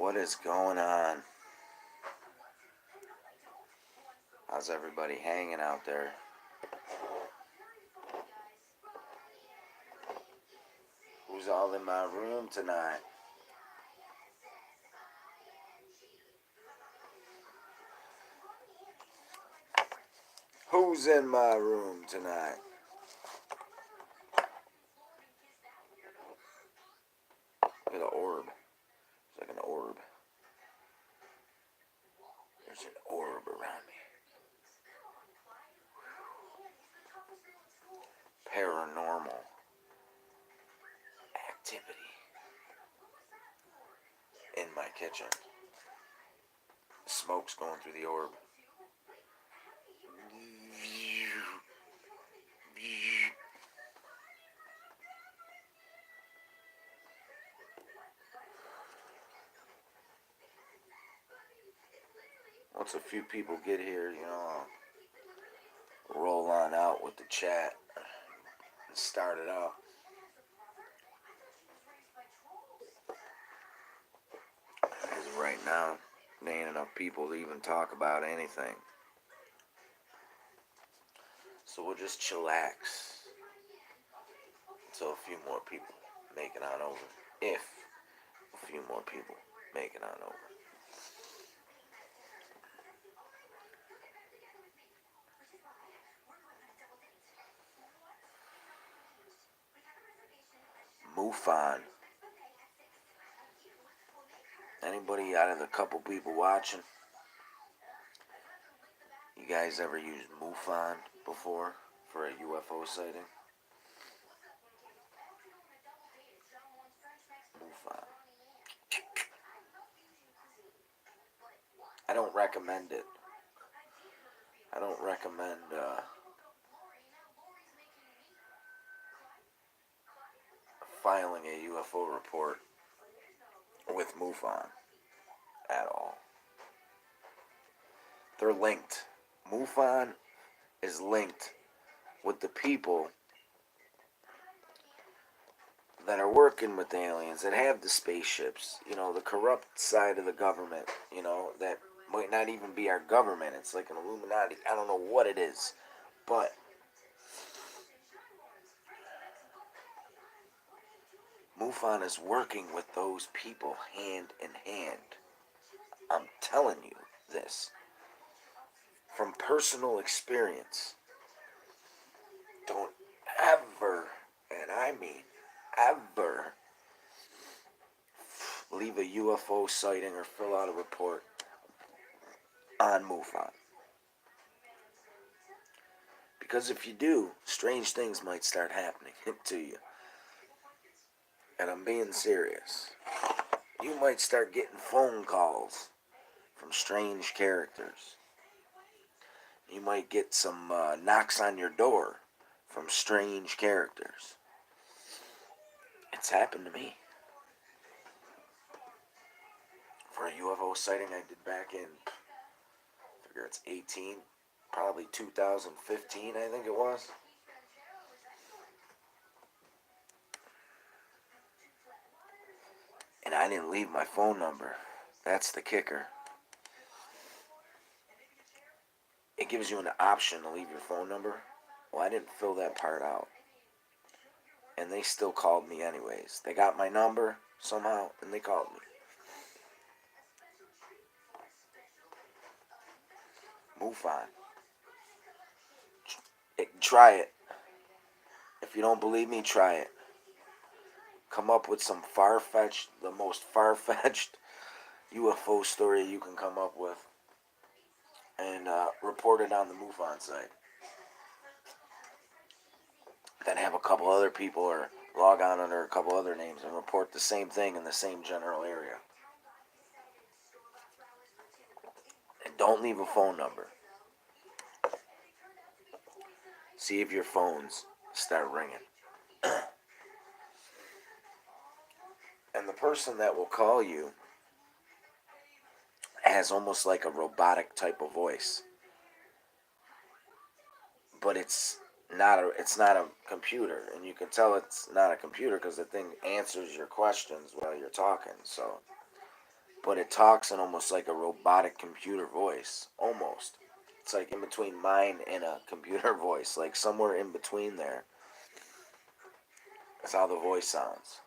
What is going on? How's everybody hanging out there? Who's all in my room tonight? Who's in my room tonight? Look at the orb. It's like an orb. There's an orb around me. Paranormal activity in my kitchen. Smoke's going through the orb. Once a few people get here, I'll roll on out with the chat and start it out. Because right now, there ain't enough people to even talk about anything. So we'll just chillax until a few more people make it on over. If a few more people make it on over. MUFON. Anybody out of the couple people watching? You guys ever used MUFON before for a UFO sighting? MUFON. I don't recommend it. I don't recommend filing a UFO report with MUFON at all. They're linked. MUFON is linked with the people that are working with aliens, that have the spaceships, the corrupt side of the government, that might not even be our government. It's like an Illuminati. I don't know what it is. But MUFON is working with those people hand in hand. I'm telling you this from personal experience. Don't ever, and I mean ever, leave a UFO sighting or fill out a report on MUFON. Because if you do, strange things might start happening to you. And I'm being serious. You might start getting phone calls from strange characters. You might get some knocks on your door from strange characters. It's happened to me. For a UFO sighting I did back in, I figure it's 18, probably 2015, I think it was. And I didn't leave my phone number. That's the kicker. It gives you an option to leave your phone number. Well, I didn't fill that part out. And they still called me anyways. They got my number somehow, and they called me. MUFON. Try it. If you don't believe me, try it. Come up with some the most far-fetched UFO story you can come up with, and report it on the MUFON site. Then have a couple other people or log on under a couple other names and report the same thing in the same general area. And don't leave a phone number. See if your phones start ringing. And the person that will call you has almost like a robotic type of voice. But it's not a computer, and you can tell it's not a computer because the thing answers your questions while you're talking. but it talks in almost like a robotic computer voice. Almost. It's like in between mine and a computer voice. Like somewhere in between there. That's how the voice sounds.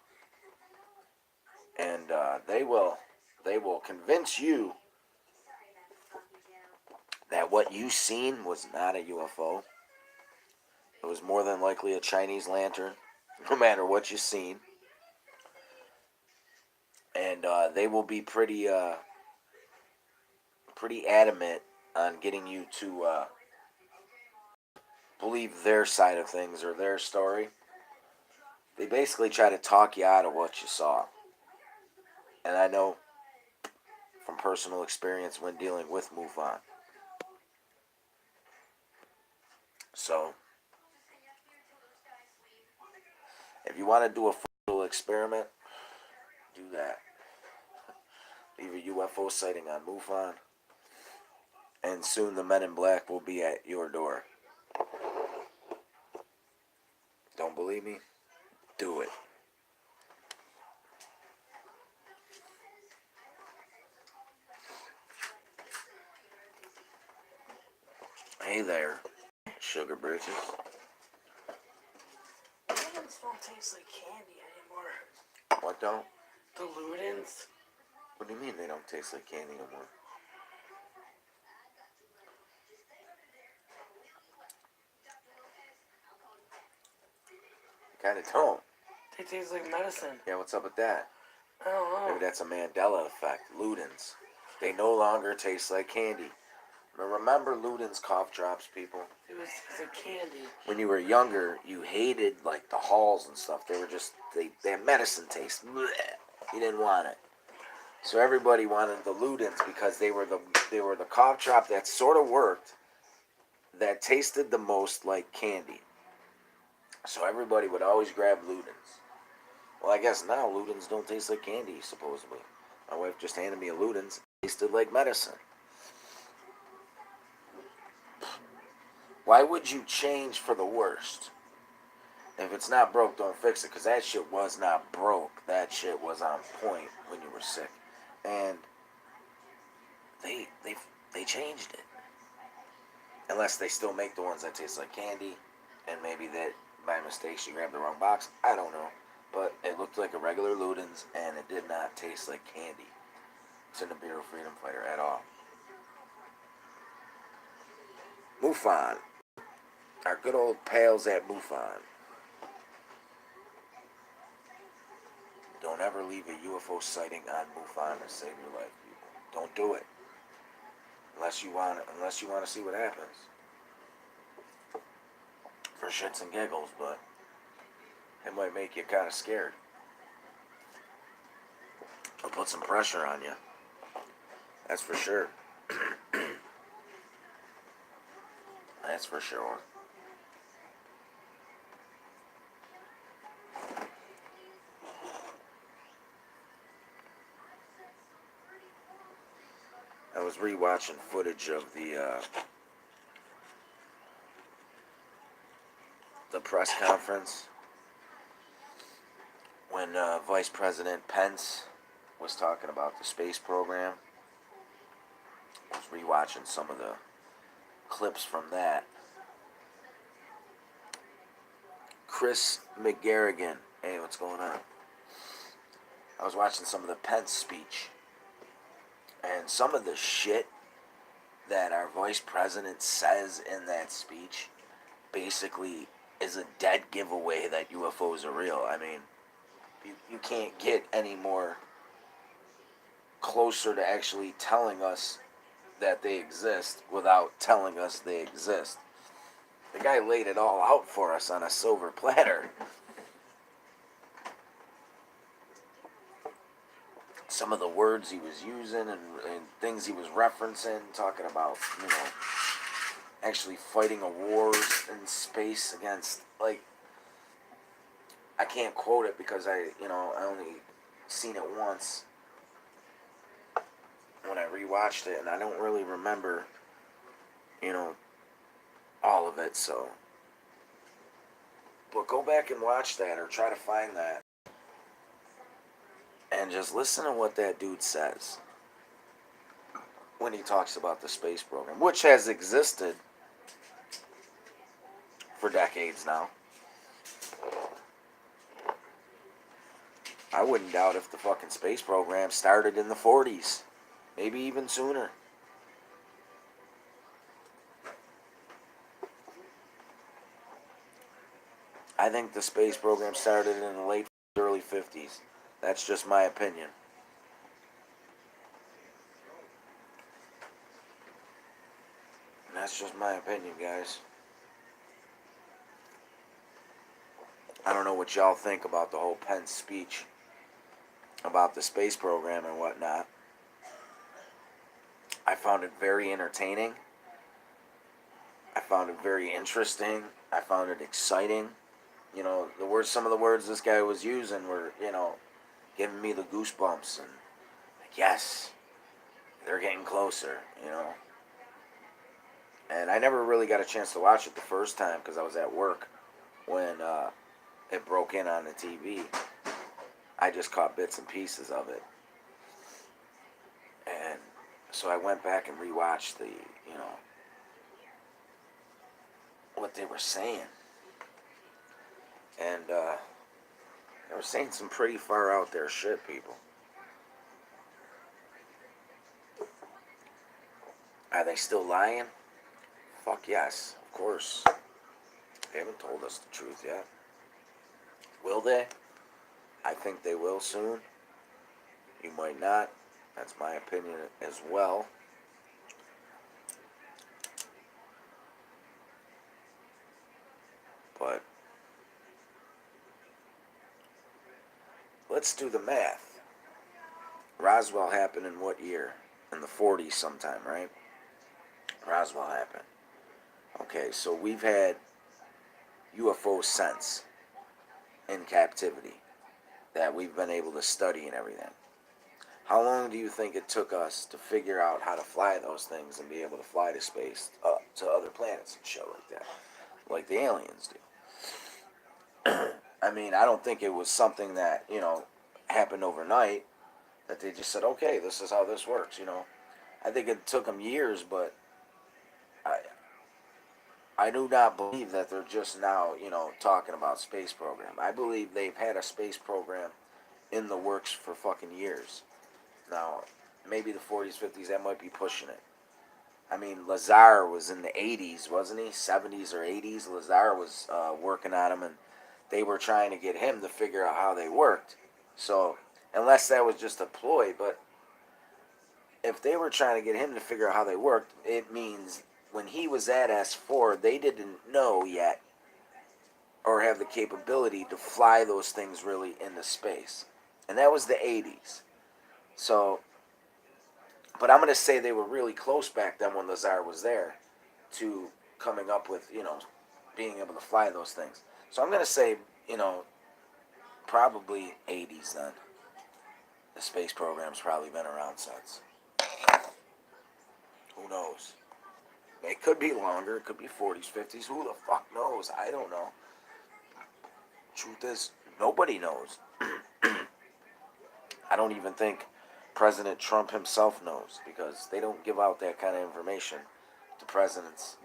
And they will convince you that what you seen was not a UFO. It was more than likely a Chinese lantern, no matter what you've seen. And they will be pretty adamant on getting you to believe their side of things or their story. They basically try to talk you out of what you saw. And I know from personal experience when dealing with MUFON. So, if you want to do a full experiment, do that. Leave a UFO sighting on MUFON, and soon the Men in Black will be at your door. Don't believe me? Do it. Hey there, Sugar Bridges. Ludens don't taste like candy anymore. What don't? The Ludens? What do you mean they don't taste like candy anymore? Kinda don't. They taste like medicine. Yeah, what's up with that? I don't know. Maybe that's a Mandela effect. Ludens. They no longer taste like candy. Remember Luden's cough drops, people? It was like candy. When you were younger, you hated like the Halls and stuff. They were just they had medicine taste. Blech. You didn't want it. So everybody wanted the Ludens because they were the cough drop that sort of worked, that tasted the most like candy. So everybody would always grab Ludens. Well, I guess now Ludens don't taste like candy, supposedly. My wife just handed me a Ludens. It tasted like medicine. Why would you change for the worst? If it's not broke, don't fix it. Because that shit was not broke. That shit was on point when you were sick. And they changed it. Unless they still make the ones that taste like candy. And maybe that by mistake she grabbed the wrong box. I don't know. But it looked like a regular Ludens. And it did not taste like candy. It's a Nibiru Freedom Fighter at all. MUFON. Our good old pals at MUFON. Don't ever leave a UFO sighting on MUFON to save your life, people. Don't do it. Unless you want to see what happens. For shits and giggles, but it might make you kind of scared. It'll put some pressure on you. That's for sure. That's for sure. I was rewatching footage of the press conference when Vice President Pence was talking about the space program. I was rewatching some of the clips from that. Chris McGarrigan. Hey, what's going on? I was watching some of the Pence speech. And some of the shit that our vice president says in that speech basically is a dead giveaway that UFOs are real. I mean, you can't get any more closer to actually telling us that they exist without telling us they exist. The guy laid it all out for us on a silver platter. Some of the words he was using and things he was referencing, talking about, actually fighting a war in space against, like, I can't quote it because I only seen it once when I rewatched it, and I don't really remember, all of it, so. But go back and watch that, or try to find that. And just listen to what that dude says. when he talks about the space program, which has existed for decades now. I wouldn't doubt if the fucking space program started in the 40s, maybe even sooner. I think the space program started in the late early 50s. That's just my opinion. That's just my opinion, guys. I don't know what y'all think about the whole Pence speech about the space program and whatnot. I found it very entertaining. I found it very interesting. I found it exciting. You know, some of the words this guy was using were, giving me the goosebumps, and like, yes, they're getting closer, And I never really got a chance to watch it the first time because I was at work when it broke in on the TV. I just caught bits and pieces of it. And so I went back and rewatched what they were saying. And they were saying some pretty far out there shit, people. Are they still lying? Fuck yes, of course. They haven't told us the truth yet. Will they? I think they will soon. You might not. That's my opinion as well. But let's do the math. Roswell happened in what year? In the 40s sometime, right? Roswell happened. Okay, so we've had UFOs since in captivity that we've been able to study and everything. How long do you think it took us to figure out how to fly those things and be able to fly to space, to other planets and shit like that, like the aliens do? I mean, I don't think it was something that, happened overnight, that they just said, okay, this is how this works, I think it took them years, but I do not believe that they're just now, talking about space program. I believe they've had a space program in the works for fucking years. Now, maybe the 40s, 50s, that might be pushing it. I mean, Lazar was in the 80s, wasn't he? 70s or 80s. Lazar was working on them, and they were trying to get him to figure out how they worked. So, unless that was just a ploy, but if they were trying to get him to figure out how they worked, it means when he was at S4, they didn't know yet or have the capability to fly those things really into space. And that was the 80s. So, but I'm going to say they were really close back then when Lazar was there to coming up with, being able to fly those things. So I'm going to say, probably 80s then. The space program's probably been around since. Who knows? It could be longer. It could be 40s, 50s. Who the fuck knows? I don't know. Truth is, nobody knows. I don't even think President Trump himself knows, because they don't give out that kind of information to presidents.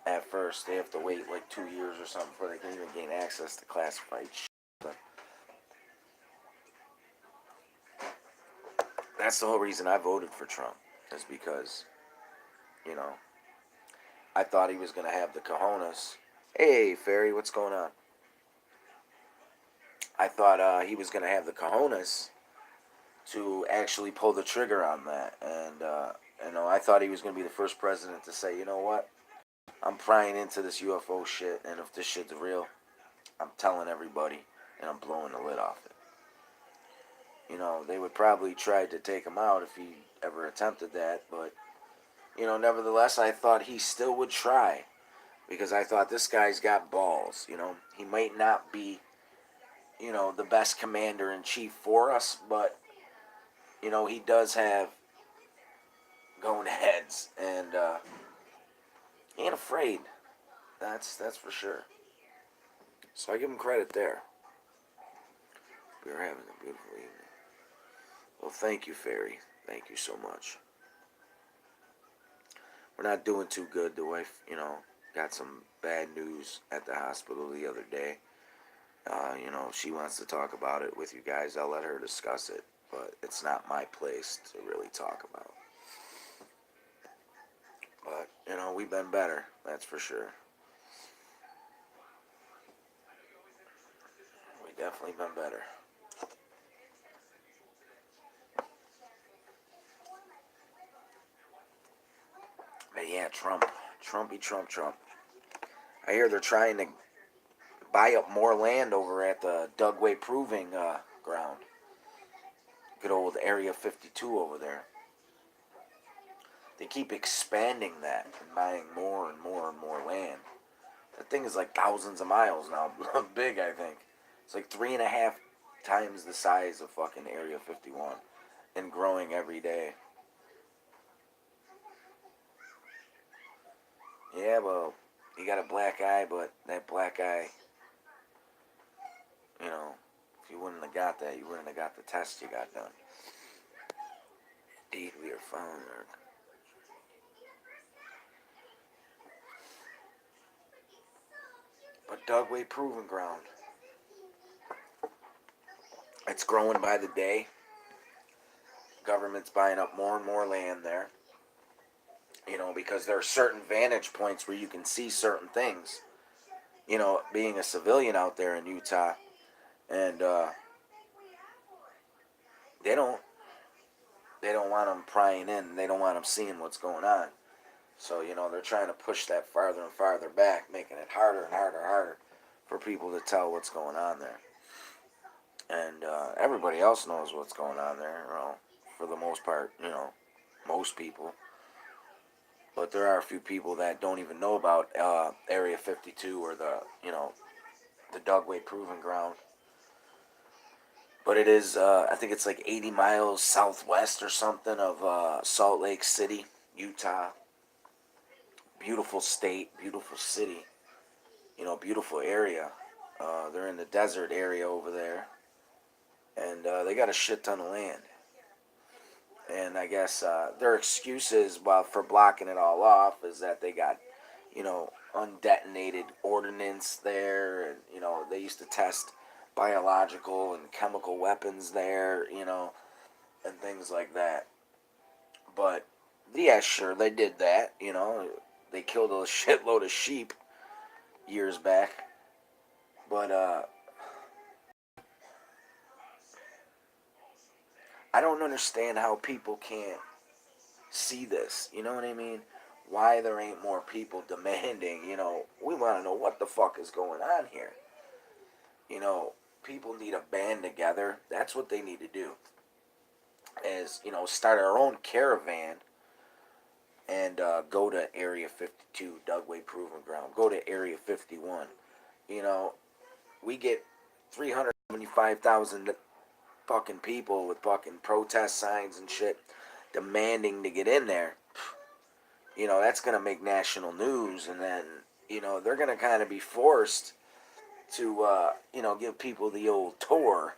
At first they have to wait like 2 years or something before they can even gain access to classified shit. But that's the whole reason I voted for Trump, is because, I thought he was going to have the cojones. Hey, Fairy, what's going on? I thought he was going to have the cojones to actually pull the trigger on that. And, I thought he was going to be the first president to say, you know what? I'm prying into this UFO shit, and if this shit's real, I'm telling everybody, and I'm blowing the lid off it. They would probably try to take him out if he ever attempted that, but, nevertheless, I thought he still would try, because I thought this guy's got balls, He might not be, the best commander-in-chief for us, but, he does have going heads, and he ain't afraid. That's for sure. So I give him credit there. We are having a beautiful evening. Well, thank you, Fairy. Thank you so much. We're not doing too good. The wife, got some bad news at the hospital the other day. If she wants to talk about it with you guys, I'll let her discuss it. But it's not my place to really talk about. But, we've been better. That's for sure. We definitely been better. But yeah, Trump. Trump. I hear they're trying to buy up more land over at the Dugway Proving Ground. Good old Area 52 over there. They keep expanding that and buying more and more and more land. That thing is like thousands of miles now. Big, I think. It's like 3.5 times the size of fucking Area 51 and growing every day. Yeah, well, you got a black eye, but that black eye, if you wouldn't have got that, you wouldn't have got the test you got done. Indeed, we are found. But Dugway Proving Ground, it's growing by the day. Government's buying up more and more land there. Because there are certain vantage points where you can see certain things. Being a civilian out there in Utah, and they don't want them prying in. They don't want them seeing what's going on. So they're trying to push that farther and farther back, making it harder and harder for people to tell what's going on there. And everybody else knows what's going on there. For the most part, most people. But there are a few people that don't even know about Area 52 or the Dugway Proving Ground. But it is, I think it's like 80 miles southwest or something of Salt Lake City, Utah. Beautiful state, beautiful city, beautiful area. They're in the desert area over there. And they got a shit ton of land. And I guess their excuses for blocking it all off is that they got, undetonated ordnance there. And, they used to test biological and chemical weapons there, and things like that. But, yeah, sure, they did that, They killed a shitload of sheep years back. But, I don't understand how people can't see this. You know what I mean? Why there ain't more people demanding, we want to know what the fuck is going on here. People need to band together. That's what they need to do. Is, start our own caravan and go to Area 52, Dugway Proving Ground. Go to Area 51. We get 375,000 fucking people with fucking protest signs and shit demanding to get in there. That's going to make national news, and then, they're going to kind of be forced to, give people the old tour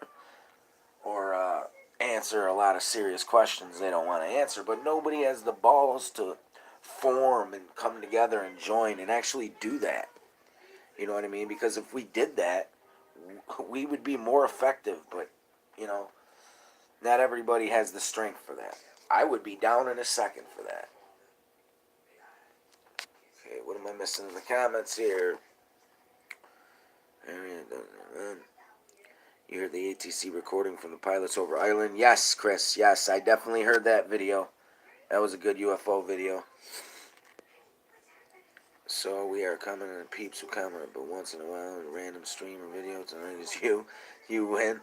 or answer a lot of serious questions they don't want to answer. But nobody has the balls to form and come together and join and actually do that. You know what I mean? Because if we did that, we would be more effective. But, not everybody has the strength for that. I would be down in a second for that. Okay, what am I missing in the comments here? You heard the ATC recording from the pilots over Ireland? Yes, Chris. Yes, I definitely heard that video. That was a good UFO video. So we are commenting on peeps who comment, but once in a while, a random stream or video tonight is you. You win.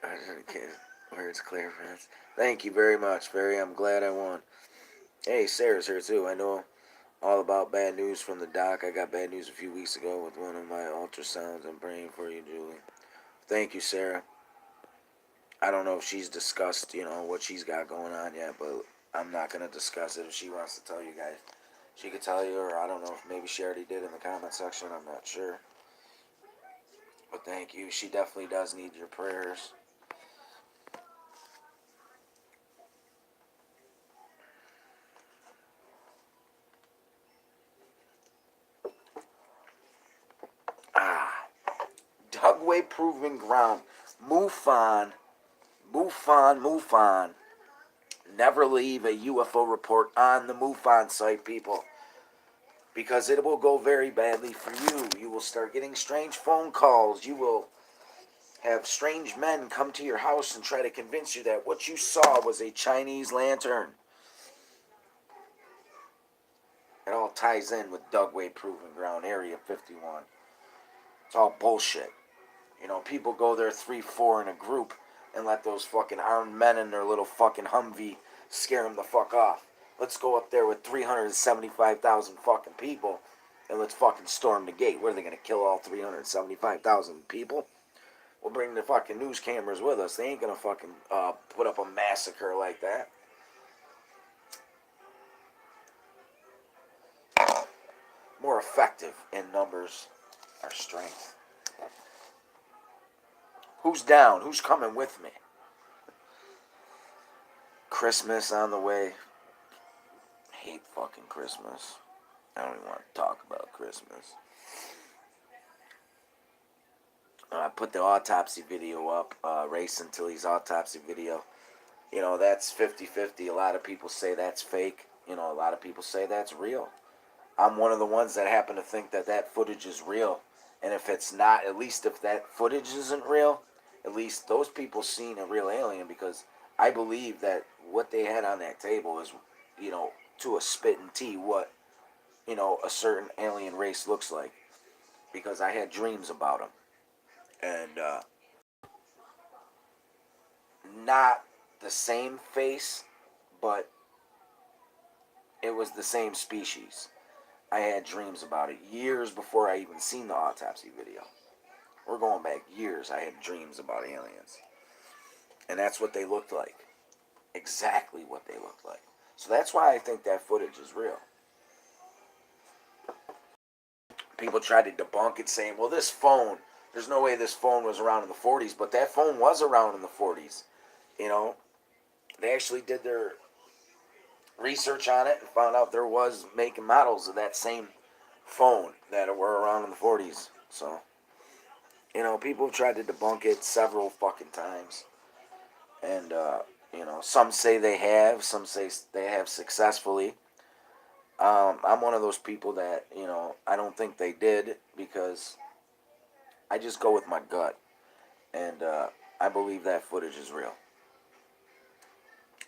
I can't. Words clear, friends. Thank you very much, Barry. I'm glad I won. Hey, Sarah's here too. I know all about bad news from the doc. I got bad news a few weeks ago with one of my ultrasounds. I'm praying for you, Julie. Thank you, Sarah. I don't know if she's discussed, what she's got going on yet, but I'm not going to discuss it. If she wants to tell you guys, she could tell you, or I don't know if maybe she already did in the comment section. I'm not sure. But thank you. She definitely does need your prayers. Dugway Proving Ground. MUFON. MUFON. Never leave a UFO report on the MUFON site, people. Because it will go very badly for you. You will start getting strange phone calls. You will have strange men come to your house and try to convince you that what you saw was a Chinese lantern. It all ties in with Dugway Proving Ground, Area 51. It's all bullshit. You know, people go there 3-4 in a group and let those fucking armed men in their little fucking Humvee scare them the fuck off. Let's go up there with 375,000 fucking people and let's fucking storm the gate. What are they gonna kill all 375,000 people? We'll bring the fucking news cameras with us. They ain't gonna fucking put up a massacre like that. More effective in numbers are strength. Who's down? Who's coming with me? Christmas on the way. Hate fucking Christmas. I don't even want to talk about Christmas. I put the autopsy video up, Racing Tilly's autopsy video. You know, that's 50-50. A lot of people say that's fake. You know, a lot of people say that's real. I'm one of the ones that happen to think that that footage is real. And if it's not, at least if that footage isn't real, at least those people seen a real alien, because I believe that what they had on that table is, you know, to a spit and tea what, you know, a certain alien race looks like. Because I had dreams about them. And not the same face, but it was the same species. I had dreams about it years before I even seen the autopsy video. We're going back years. I had dreams about aliens. And that's what they looked like. Exactly what they looked like. So that's why I think that footage is real. People tried to debunk it saying, well, this phone, there's no way this phone was around in the 40s, but that phone was around in the 40s. You know, they actually did their research on it and found out there was make and models of that same phone that were around in the 40s. So, you know, people have tried to debunk it several fucking times. And, you know, some say they have, some say they have successfully. I'm one of those people that, you know, I don't think they did, because I just go with my gut. And I believe that footage is real.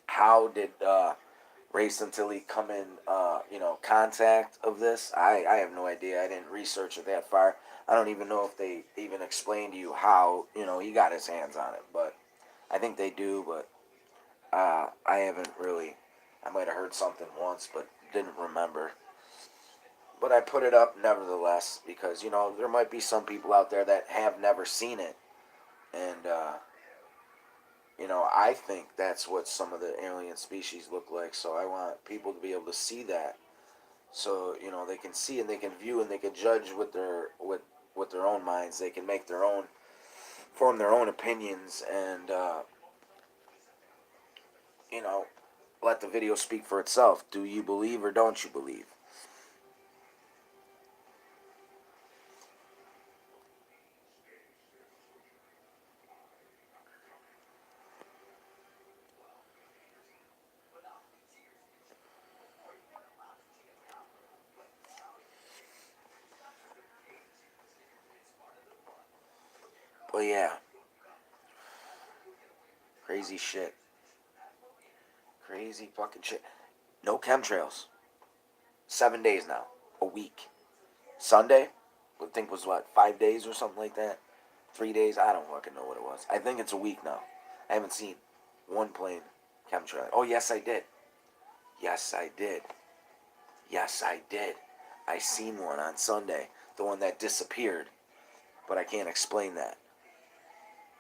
How did Race Until He come in, you know, contact of this? I have no idea. I didn't research it that far. I don't even know if they even explain to you how, you know, he got his hands on it. But I think they do, but I haven't really. I might have heard something once, but didn't remember. But I put it up nevertheless, because, you know, there might be some people out there that have never seen it. And, you know, I think that's what some of the alien species look like. So I want people to be able to see that. So, you know, they can see and they can view and they can judge with their own minds. They can make their own, form their own opinions, and, you know, let the video speak for itself. Do you believe or don't you believe? But yeah, crazy shit. Crazy fucking shit. No chemtrails. 7 days now. A week. Sunday, I think was what, 5 days or something like that? 3 days? I don't fucking know what it was. I think it's a week now. I haven't seen one plane chemtrail. Oh, yes, I did. Yes, I did. Yes, I did. I seen one on Sunday. The one that disappeared. But I can't explain that.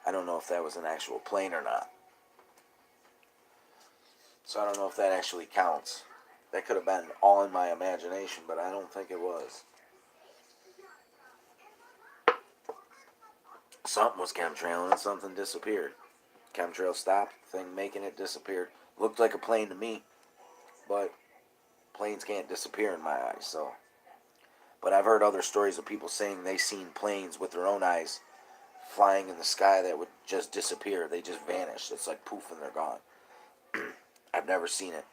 I don't know if that was an actual plane or not. So I don't know if that actually counts. That could have been all in my imagination, but I don't think it was. Something was chemtrailing and something disappeared. Chemtrail stopped, thing making it disappeared. Looked like a plane to me, but planes can't disappear in my eyes, so. But I've heard other stories of people saying they seen planes with their own eyes flying in the sky that would just disappear. They just vanish. It's like poof and they're gone. I've never seen it.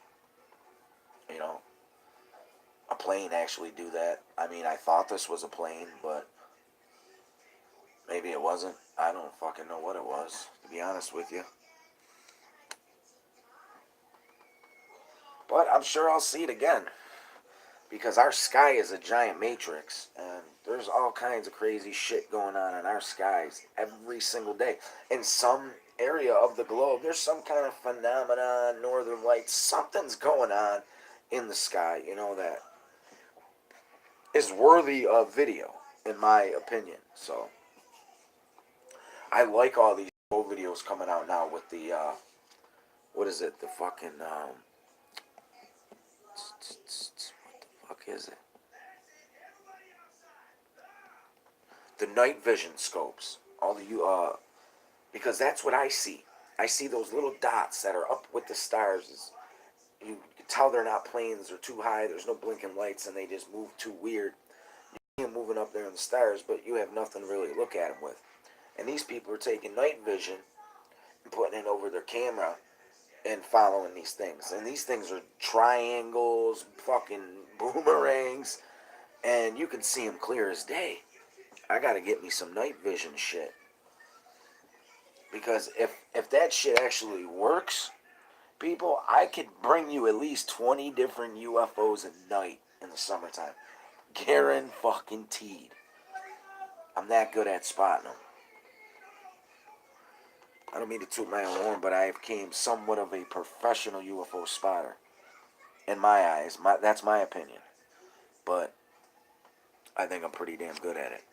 You know, a plane actually do that. I mean, I thought this was a plane, but maybe it wasn't. I don't fucking know what it was, to be honest with you. But I'm sure I'll see it again. Because our sky is a giant matrix. And there's all kinds of crazy shit going on in our skies every single day. In some area of the globe, there's some kind of phenomenon, northern lights, something's going on in the sky, you know, that is worthy of video, in my opinion. So, I like all these old videos coming out now with the, what is it, the fucking, what the fuck is it? The night vision scopes. All the, because that's what I see. I see those little dots that are up with the stars. You can tell they're not planes, they're too high, there's no blinking lights, and they just move too weird. You see them moving up there in the stars, but you have nothing to really look at them with. And these people are taking night vision and putting it over their camera and following these things. And these things are triangles, fucking boomerangs, and you can see them clear as day. I gotta get me some night vision shit. Because if that shit actually works, people, I could bring you at least 20 different UFOs at night in the summertime. Guaranteed. I'm that good at spotting them. I don't mean to toot my own horn, but I became somewhat of a professional UFO spotter. In my eyes. That's my opinion. But I think I'm pretty damn good at it.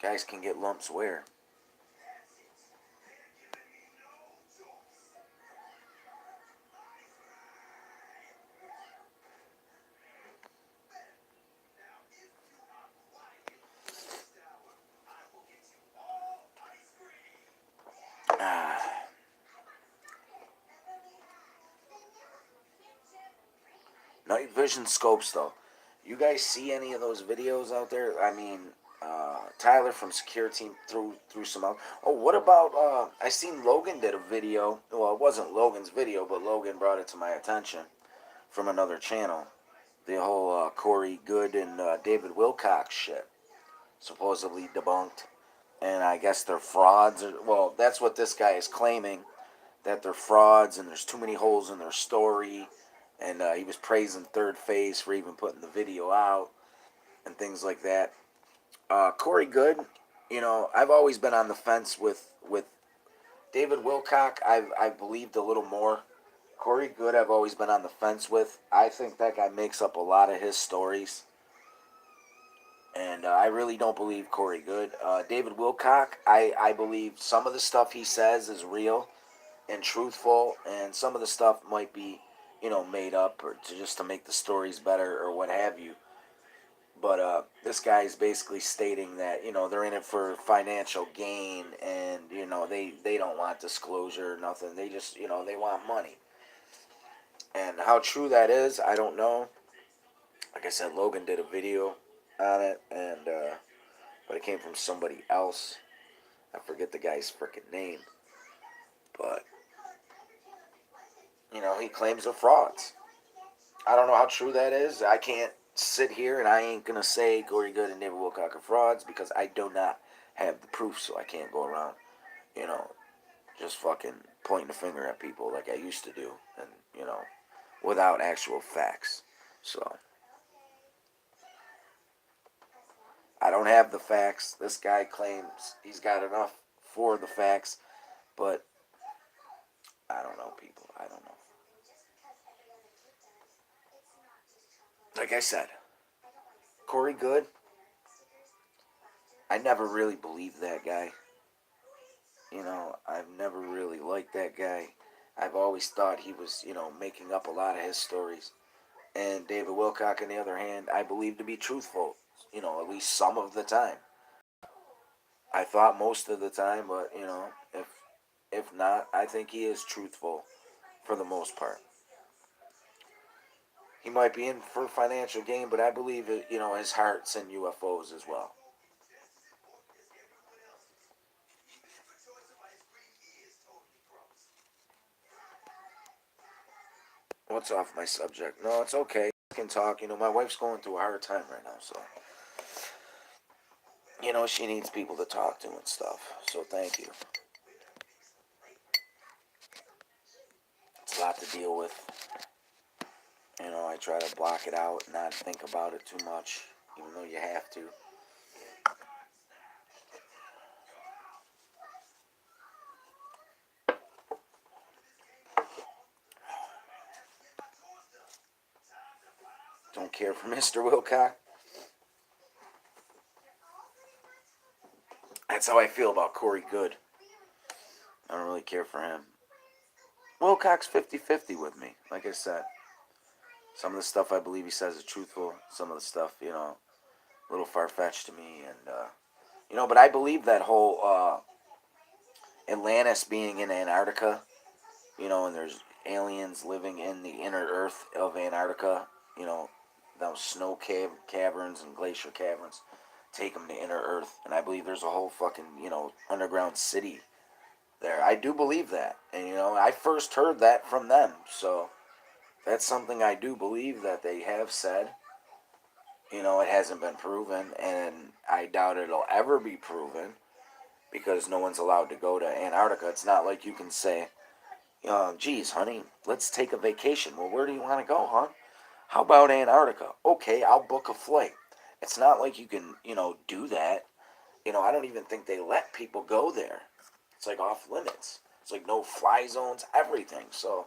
Guys can get lumps where? Night vision scopes, though. You guys see any of those videos out there? I mean, Tyler from Secure Team threw some out. Oh, what about, I seen Logan did a video. Well, it wasn't Logan's video, but Logan brought it to my attention from another channel. The whole Corey Good and David Wilcox shit. Supposedly debunked. And I guess they're frauds. Well, that's what this guy is claiming. That they're frauds and there's too many holes in their story. And he was praising Third Phase for even putting the video out and things like that. Corey Good, you know, I've always been on the fence with David Wilcock. I've believed a little more. Corey Good, I've always been on the fence with. I think that guy makes up a lot of his stories. And I really don't believe Corey Good. David Wilcock, I believe some of the stuff he says is real and truthful, and some of the stuff might be, you know, made up or just to make the stories better or what have you. But this guy is basically stating that, you know, they're in it for financial gain and, you know, they don't want disclosure or nothing. They just, you know, they want money. And how true that is, I don't know. Like I said, Logan did a video on it, and but it came from somebody else. I forget the guy's freaking name. But, you know, he claims they're frauds. I don't know how true that is. I can't sit here and I ain't going to say Corey Good and David Wilcock are frauds because I do not have the proof, so I can't go around, you know, just fucking pointing the finger at people like I used to do, and, you know, without actual facts. So, I don't have the facts. This guy claims he's got enough for the facts, but I don't know, people. I don't know. Like I said, Corey Good, I never really believed that guy. You know, I've never really liked that guy. I've always thought he was, you know, making up a lot of his stories. And David Wilcock, on the other hand, I believe to be truthful, you know, at least some of the time. I thought most of the time, but, you know, if not, I think he is truthful for the most part. He might be in for financial gain, but I believe his heart's in UFOs as well. What's off my subject? No, it's okay. I can talk. My wife's going through a hard time right now, so she needs people to talk to and stuff. So thank you. It's a lot to deal with. I try to block it out and not think about it too much, even though you have to. Don't care for Mr. Wilcock. That's how I feel about Corey Good. I don't really care for him. Wilcock's 50-50 with me, like I said. Some of the stuff I believe he says is truthful. Some of the stuff, a little far-fetched to me. And, but I believe that whole Atlantis being in Antarctica, and there's aliens living in the inner earth of Antarctica, those snow caverns and glacier caverns take them to inner earth. And I believe there's a whole fucking, underground city there. I do believe that. And, I first heard that from them. So that's something I do believe that they have said. It hasn't been proven, and I doubt it'll ever be proven because no one's allowed to go to Antarctica. It's not like you can say, geez, honey, let's take a vacation. Well, where do you want to go, hon? How about Antarctica? Okay, I'll book a flight. It's not like you can, do that. I don't even think they let people go there. It's like off limits. It's like no fly zones, everything. So,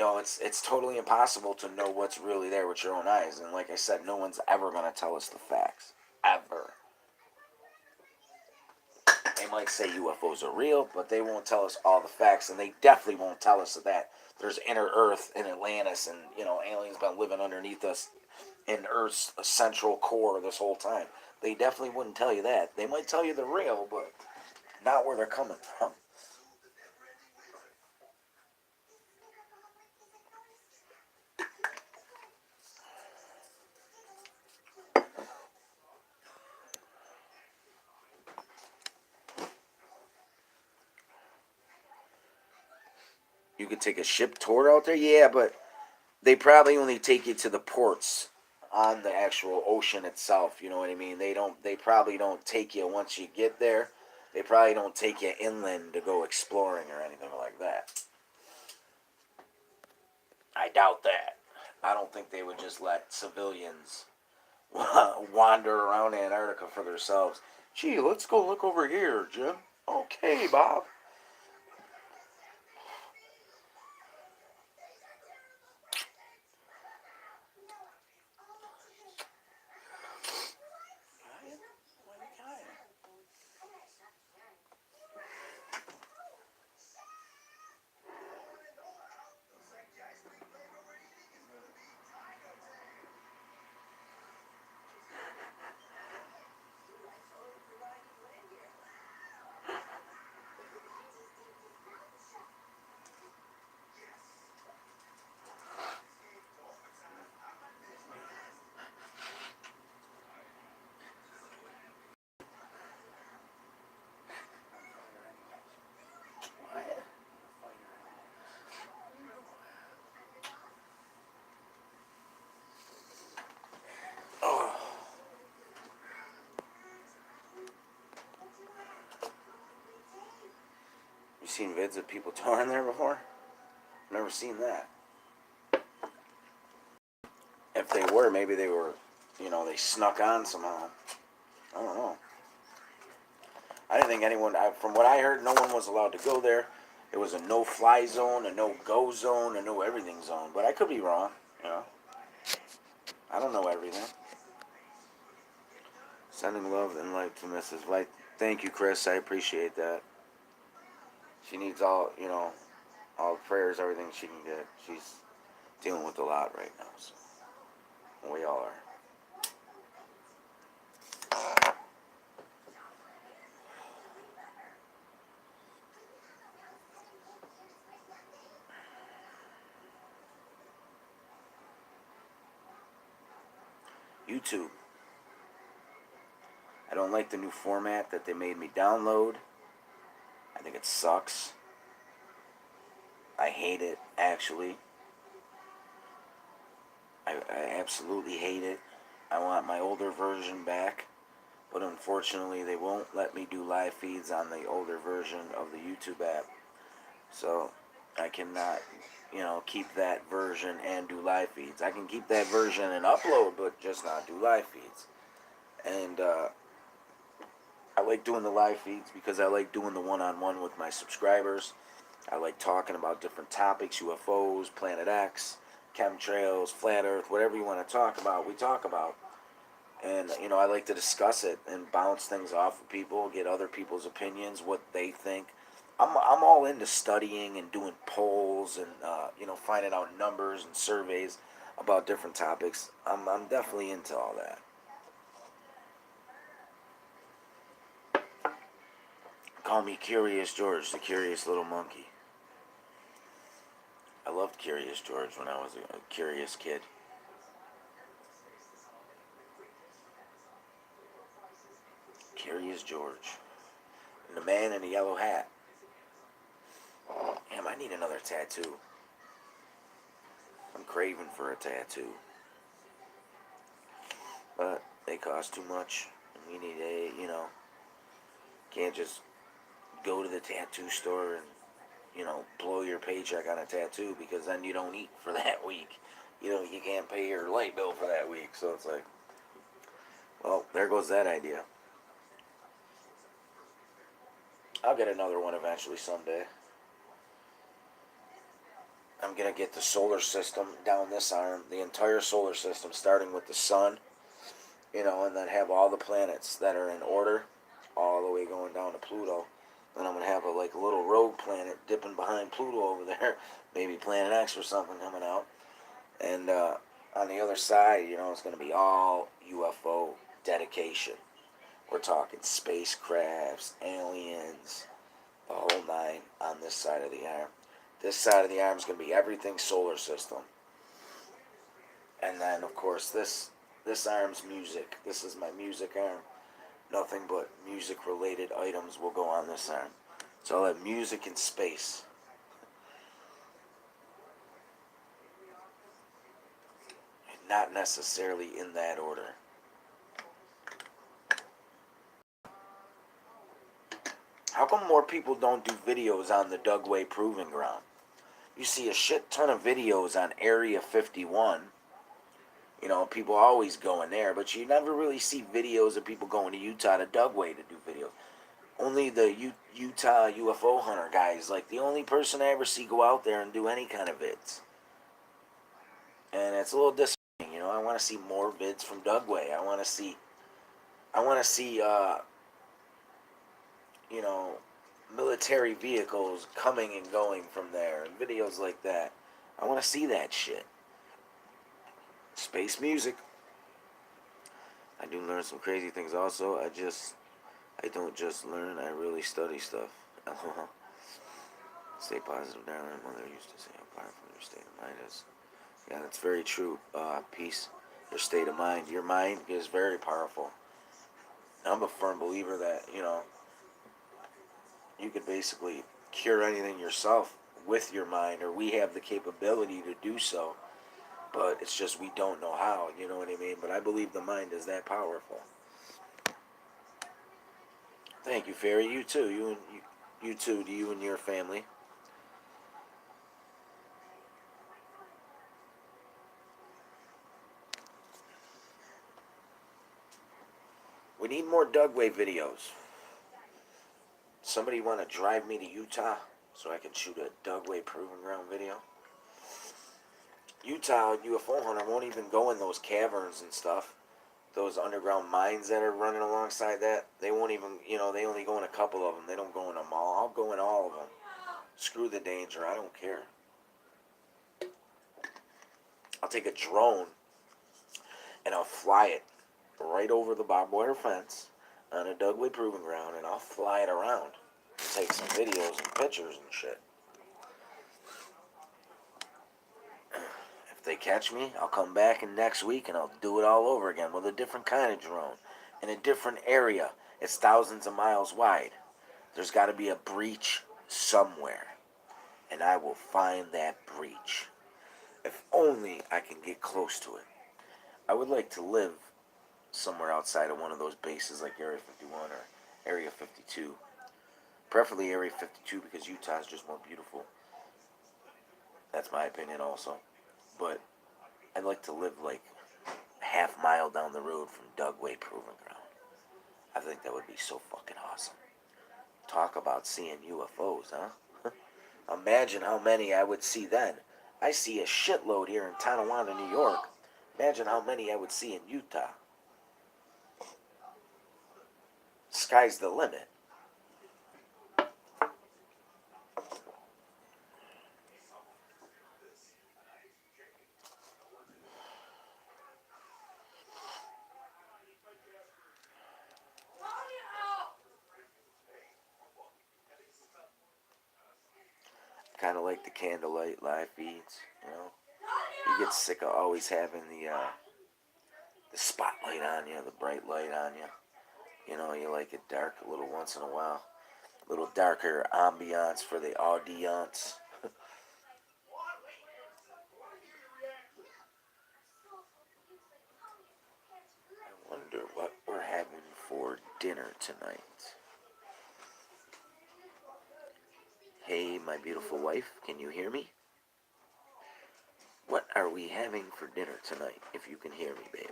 it's totally impossible to know what's really there with your own eyes. And like I said, no one's ever going to tell us the facts. Ever. They might say UFOs are real, but they won't tell us all the facts. And they definitely won't tell us that there's inner Earth in Atlantis and, aliens been living underneath us in Earth's central core this whole time. They definitely wouldn't tell you that. They might tell you they're real, but not where they're coming from. You could take a ship tour out there, yeah, but they probably only take you to the ports on the actual ocean itself. You know what I mean? They probably don't take you once you get there. They probably don't take you inland to go exploring or anything like that. I doubt that. I don't think they would just let civilians wander around Antarctica for themselves. Gee, let's go look over here, Jim. Okay, Bob. Oh. You seen vids of people touring there before? Never seen that. If they were, maybe they were, they snuck on somehow. I don't know. I didn't think anyone, from what I heard, no one was allowed to go there. It was a no-fly zone, a no-go zone, a no-everything zone. But I could be wrong, I don't know everything. Sending love and light to Mrs. White. Thank you, Chris. I appreciate that. She needs all the prayers, everything she can get. She's dealing with a lot right now, so we all are. YouTube. I don't like the new format that they made me download. I think it sucks. I hate it, actually. I absolutely hate it. I want my older version back. But unfortunately, they won't let me do live feeds on the older version of the YouTube app. So I cannot, keep that version and do live feeds. I can keep that version and upload, but just not do live feeds. And I like doing the live feeds because I like doing the one-on-one with my subscribers. I like talking about different topics, UFOs, Planet X, chemtrails, flat earth, whatever you want to talk about, we talk about. And, I like to discuss it and bounce things off of people, get other people's opinions, what they think. I'm all into studying and doing polls and, finding out numbers and surveys about different topics. I'm definitely into all that. Call me Curious George, the curious little monkey. I loved Curious George when I was a curious kid. Curious George. And the man in the yellow hat. Damn, I need another tattoo. I'm craving for a tattoo. But they cost too much. And we need can't just go to the tattoo store and, blow your paycheck on a tattoo because then you don't eat for that week. You can't pay your light bill for that week. So it's like, well, there goes that idea. I'll get another one eventually someday. I'm going to get the solar system down this arm, the entire solar system, starting with the sun, and then have all the planets that are in order, all the way going down to Pluto. Then I'm going to have a little rogue planet dipping behind Pluto over there, maybe Planet X or something coming out. And on the other side, it's going to be all UFO dedication. We're talking spacecrafts, aliens, the whole nine on this side of the arm. This side of the arm is going to be everything solar system. And then, of course, this arm's music. This is my music arm. Nothing but music-related items will go on this arm. So I'll have music and space. Not necessarily in that order. How come more people don't do videos on the Dugway Proving Ground? You see a shit ton of videos on Area 51. People always going there, but you never really see videos of people going to Utah to Dugway to do videos. Only the Utah UFO hunter guys, the only person I ever see go out there and do any kind of vids. And it's a little disappointing, I want to see more vids from Dugway. I want to see, military vehicles coming and going from there, and videos like that. I want to see that shit. Space music. I do learn some crazy things also. I don't just learn, I really study stuff. Stay positive, darling. Mother used to say how powerful your state of mind is. Yeah, that's very true. Peace. Your state of mind. Your mind is very powerful. I'm a firm believer that, you could basically cure anything yourself with your mind, or we have the capability to do so. But it's just we don't know how, you know what I mean? But I believe the mind is that powerful. Thank you, Fairy. You too. You too. To you and your family. We need more Dugway videos. Somebody want to drive me to Utah so I can shoot a Dugway Proving Ground video? Utah UFO hunter won't even go in those caverns and stuff. Those underground mines that are running alongside that, they won't even, they only go in a couple of them. They don't go in them all. I'll go in all of them. Screw the danger. I don't care. I'll take a drone and I'll fly it right over the barbed wire fence on a Dugway Proving Ground, and I'll fly it around. Take some videos and pictures and shit. If they catch me, I'll come back in next week and I'll do it all over again with a different kind of drone in a different area. It's thousands of miles wide. There's got to be a breach somewhere, and I will find that breach. If only I can get close to it. I would like to live somewhere outside of one of those bases like Area 51 or Area 52. Preferably Area 52 because Utah is just more beautiful. That's my opinion also. But I'd like to live like a half mile down the road from Dugway Proving Ground. I think that would be so fucking awesome. Talk about seeing UFOs, huh? Imagine how many I would see then. I see a shitload here in Tonawanda, New York. Imagine how many I would see in Utah. Sky's the limit. Kind of like the candlelight live feeds, you know. You get sick of always having the spotlight on you, the bright light on you. You know, you like it dark a little once in a while. A little darker ambiance for the audience. I wonder what we're having for dinner tonight. Hey, my beautiful wife, can you hear me? What are we having for dinner tonight, if you can hear me, babe?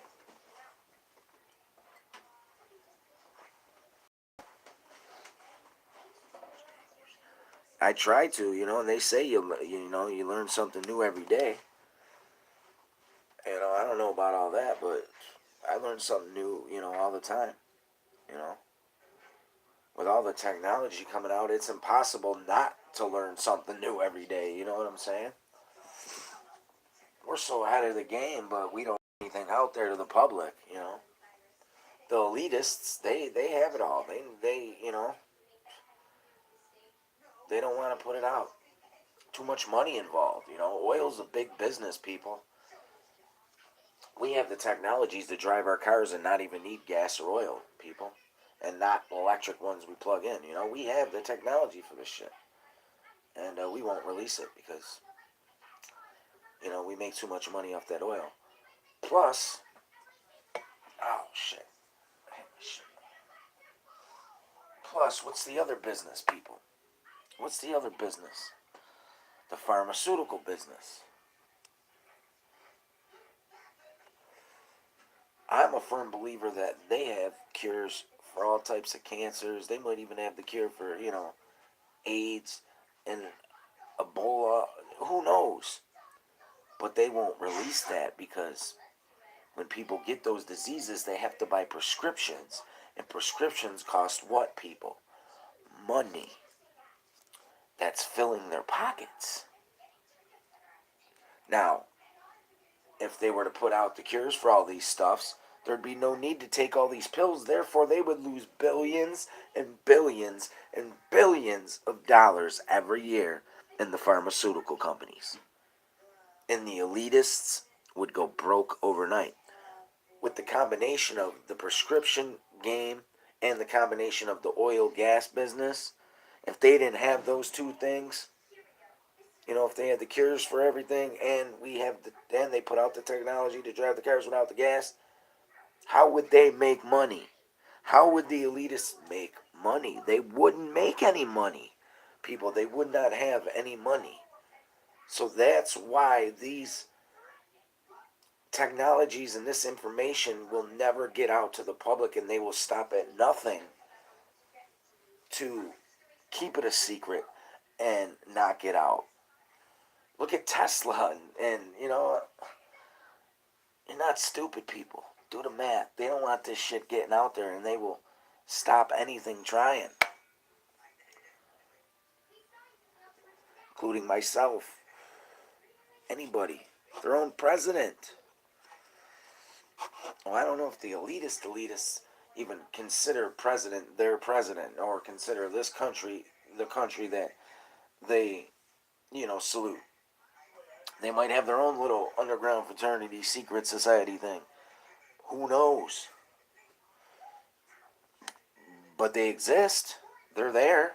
I try to, you know, and they say you learn something new every day. You know, I don't know about all that, but I learn something new, you know, all the time. You know, with all the technology coming out, it's impossible not to learn something new every day. You know what I'm saying? We're so ahead of the game, but we don't put anything out there to the public. You know, the elitists, they have it all. They you know, they don't want to put it out. Too much money involved. You know, oil's a big business, people. We have the technologies to drive our cars and not even need gas or oil, people, and not electric ones we plug in. You know, we have the technology for this shit, and we won't release it because you know we make too much money off that oil. Plus, oh shit. Plus, what's the other business, people? What's the other business? The pharmaceutical business. I'm a firm believer that they have cures for all types of cancers. They might even have the cure for, you know, AIDS and Ebola. Who knows? But they won't release that because when people get those diseases, they have to buy prescriptions. And prescriptions cost what, people? Money. That's filling their pockets. Now, if they were to put out the cures for all these stuffs, there'd be no need to take all these pills. Therefore, they would lose billions and billions and billions of dollars every year in the pharmaceutical companies. And the elitists would go broke overnight. With the combination of the prescription game and the combination of the oil gas business, if they didn't have those two things, you know, if they had the cures for everything and they put out the technology to drive the cars without the gas, how would they make money? How would the elitists make money? They wouldn't make any money. People, they would not have any money. So that's why these technologies and this information will never get out to the public, and they will stop at nothing to keep it a secret and not get out. Look at Tesla and you know, you're not stupid, people. Do the math. They don't want this shit getting out there, and they will stop anything trying, including myself. Anybody. Their own president. Well, I don't know if the elitists even consider president their president or consider this country the country that they, you know, salute. They might have their own little underground fraternity, secret society thing. Who knows? But they exist. They're there.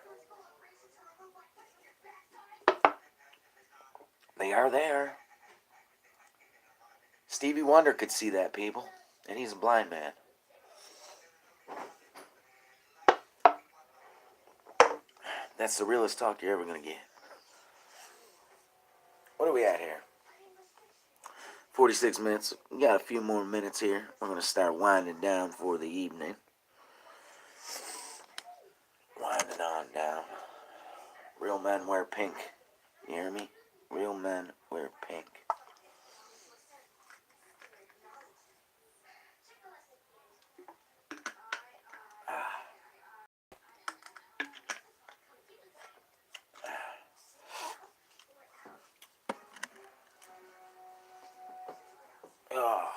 They are there. Stevie Wonder could see that, people. And he's a blind man. That's the realest talk you're ever going to get. What are we at here? 46 minutes. We got a few more minutes here. We're going to start winding down for the evening. Winding on down. Real men wear pink. You hear me? Real men wear pink. Oh.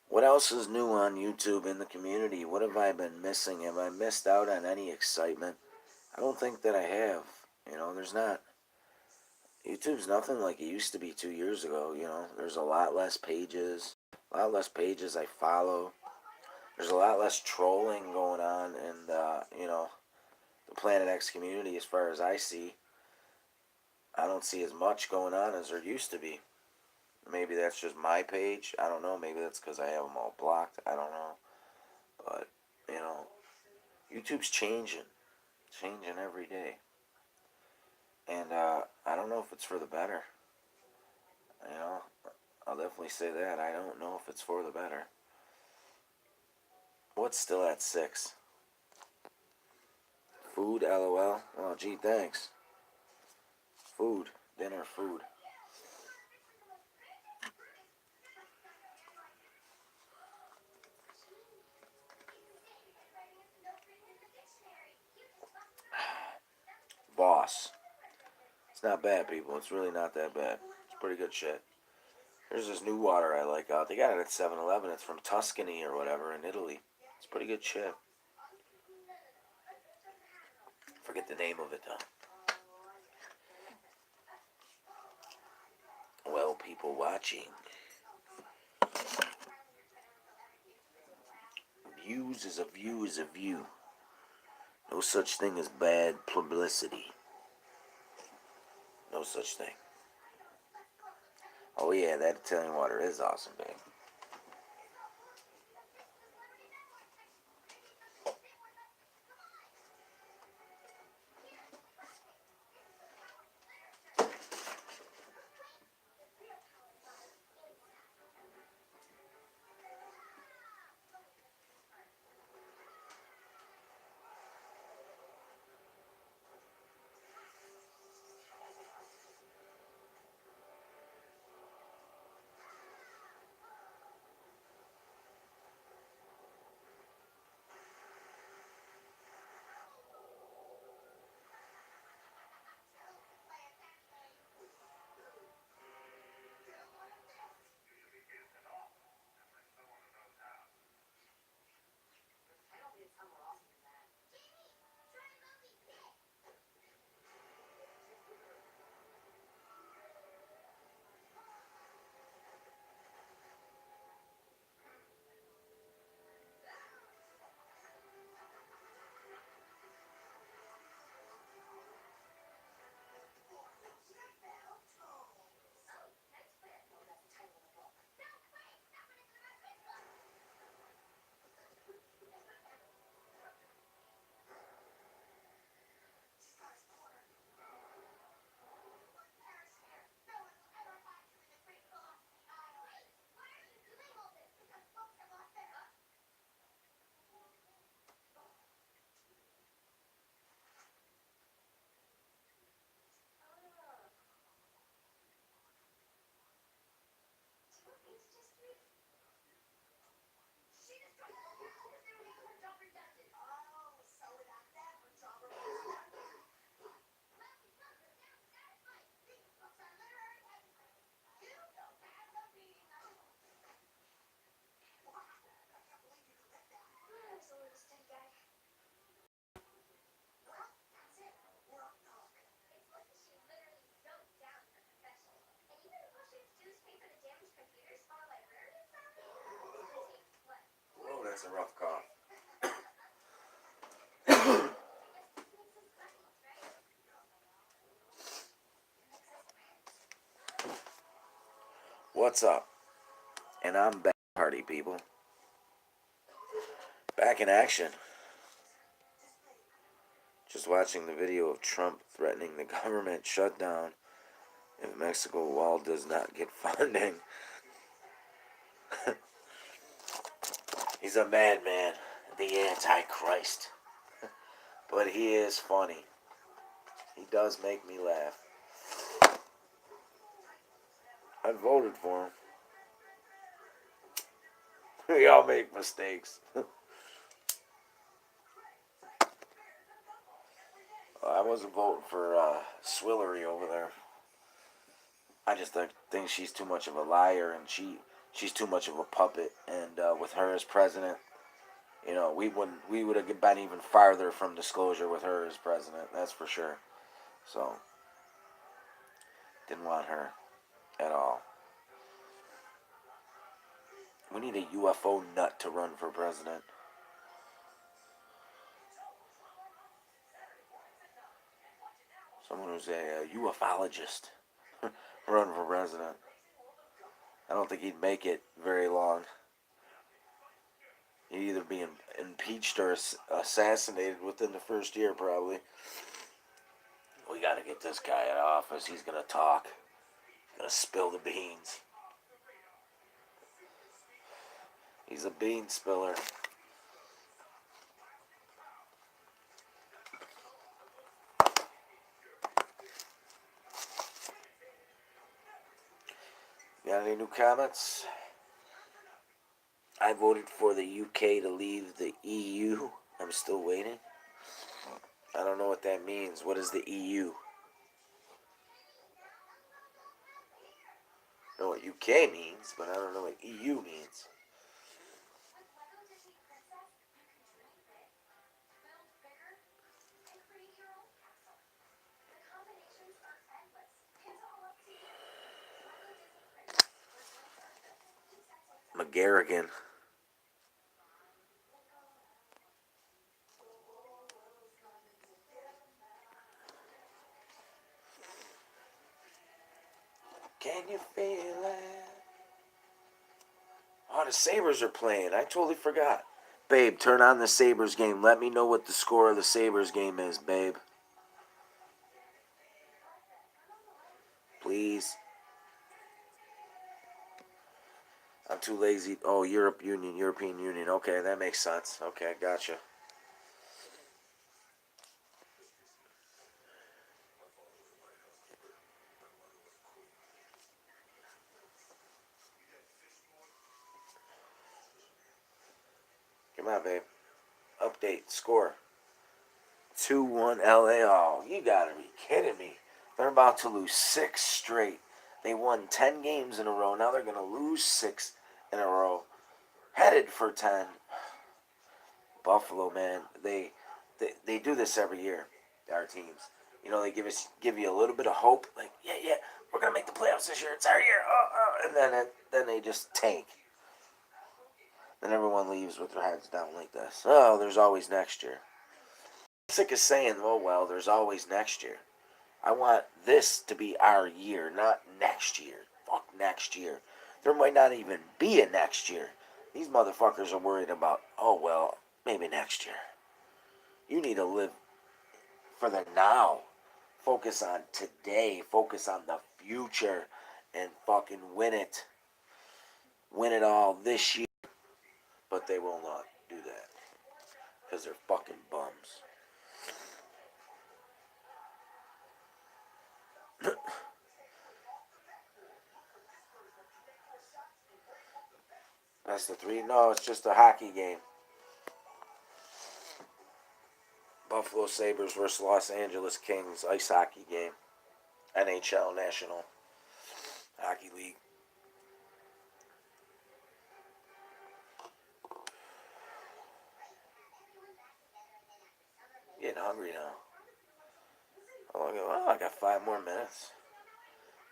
What else is new on YouTube in the community? What have I been missing? Have I missed out on any excitement? I don't think that I have. There's not. YouTube's nothing like it used to be 2 years ago. There's a lot less pages. A lot less pages I follow. There's a lot less trolling going on in the Planet X community as far as I see. I don't see as much going on as there used to be. Maybe that's just my page. I don't know. Maybe that's because I have them all blocked. I don't know. But, YouTube's changing. Changing every day. And I don't know if it's for the better. I'll definitely say that. I don't know if it's for the better. What's still at 6? Food, LOL. Oh, gee, thanks. Food. Dinner, food. Boss. It's not bad, people. It's really not that bad. It's pretty good shit. There's this new water I like out. They got it at 7-Eleven. It's from Tuscany or whatever in Italy. It's pretty good shit. Forget the name of it, though. Well, people watching. Views is a view is a view. No such thing as bad publicity. No such thing. Oh yeah, that Italian water is awesome, babe. That's a rough cough. What's up? And I'm back, party people. Back in action. Just watching the video of Trump threatening the government shutdown if Mexico wall does not get funding. He's a madman, the Antichrist. But he is funny. He does make me laugh. I voted for him. We all make mistakes. I wasn't voting for Swillery over there. I just think she's too much of a liar, and she's too much of a puppet. And with her as president, you know, we would have been even farther from disclosure with her as president. That's for sure. So didn't want her at all. We need a UFO nut to run for president. Someone who's a ufologist run for president. I don't think he'd make it very long. He'd either be impeached or assassinated within the first year, probably. We gotta get this guy out of office. He's gonna talk. Gonna spill the beans. He's a bean spiller. Got any new comments? I voted for the UK to leave the EU. I'm still waiting. I don't know what that means. What is the EU? I know what UK means, but I don't know what EU means. McGarrigan. Can you feel it? Oh, the Sabres are playing. I totally forgot. Babe, turn on the Sabres game. Let me know what the score of the Sabres game is, babe. Please. I'm too lazy. Oh, European Union. Okay, that makes sense. Okay, gotcha. Come on, babe. Update. Score. 2-1 LA. Oh, you gotta be kidding me. They're about to lose 6 straight. They won 10 games in a row. Now they're going to lose 6 in a row. Headed for 10. Buffalo, man. They do this every year, our teams. You know, they give you a little bit of hope. Like, yeah, we're going to make the playoffs this year. It's our year. And then they just tank. Then everyone leaves with their heads down like this. Oh, there's always next year. I'm sick of saying, oh, well, there's always next year. I want this to be our year, not next year. Fuck next year. There might not even be a next year. These motherfuckers are worried about, oh, well, maybe next year. You need to live for the now. Focus on today. Focus on the future. And fucking win it. Win it all this year. But they will not do that. Because they're fucking bums. That's the 3. No, it's just a hockey game. Buffalo Sabres versus Los Angeles Kings ice hockey game. NHL National Hockey League. Getting hungry now. Well, I got 5 more minutes.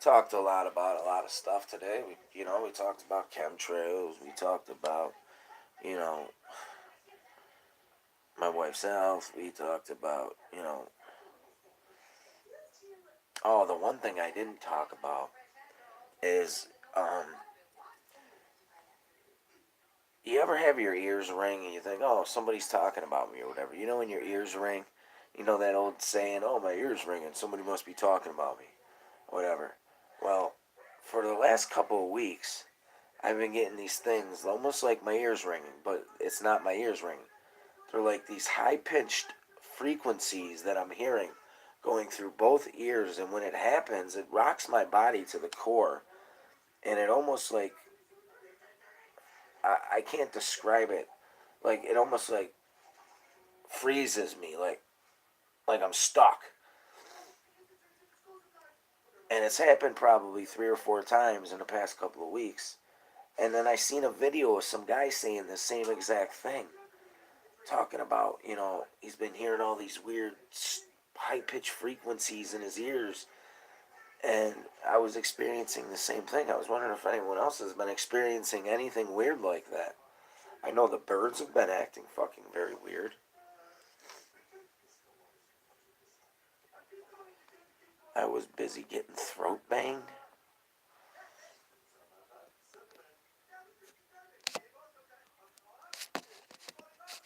Talked a lot about a lot of stuff today. We talked about chemtrails. We talked about you know, my wife's health. We talked about, oh, the one thing I didn't talk about is, you ever have your ears ring and you think, oh, somebody's talking about me or whatever? You know, when your ears ring, you know that old saying, oh, my ears ringing, somebody must be talking about me, whatever. Well, for the last couple of weeks, I've been getting these things almost like my ears ringing, but it's not my ears ringing. They're like these high pitched frequencies that I'm hearing going through both ears, and when it happens, it rocks my body to the core, and it almost like I can't describe it. Like it almost like freezes me, like I'm stuck. And it's happened probably 3 or 4 times in the past couple of weeks. And then I seen a video of some guy saying the same exact thing, talking about, he's been hearing all these weird high pitched frequencies in his ears. And I was experiencing the same thing. I was wondering if anyone else has been experiencing anything weird like that. I know the birds have been acting fucking very weird. I was busy getting throat banged.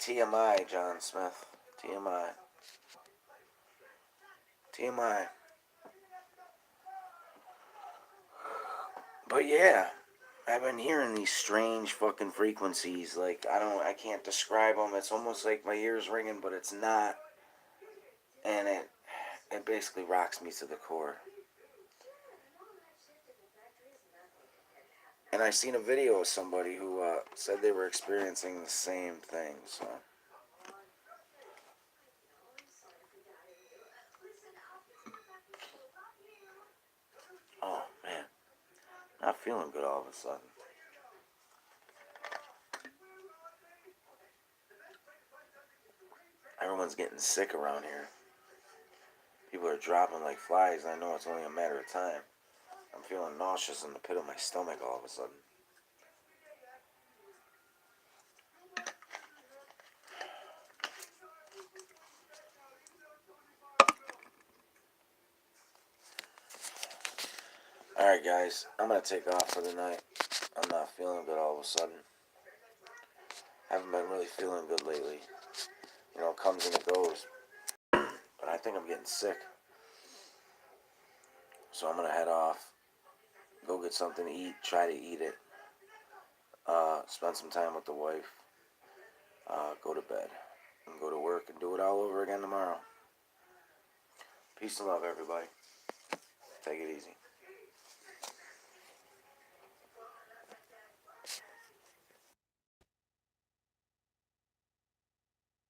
TMI, John Smith. TMI. TMI. But yeah, I've been hearing these strange fucking frequencies. Like I can't describe them. It's almost like my ears ringing, but it's not. And it basically rocks me to the core. And I seen a video of somebody who said they were experiencing the same thing. So, oh man, not feeling good all of a sudden. Everyone's getting sick around here. People are dropping like flies. I know it's only a matter of time. I'm feeling nauseous in the pit of my stomach all of a sudden. Alright, guys, I'm going to take off for the night. I'm not feeling good all of a sudden. Haven't been really feeling good lately. It comes and it goes. But I think I'm getting sick. So I'm going to head off, go get something to eat, try to eat it, spend some time with the wife, go to bed, and go to work and do it all over again tomorrow. Peace and love, everybody. Take it easy.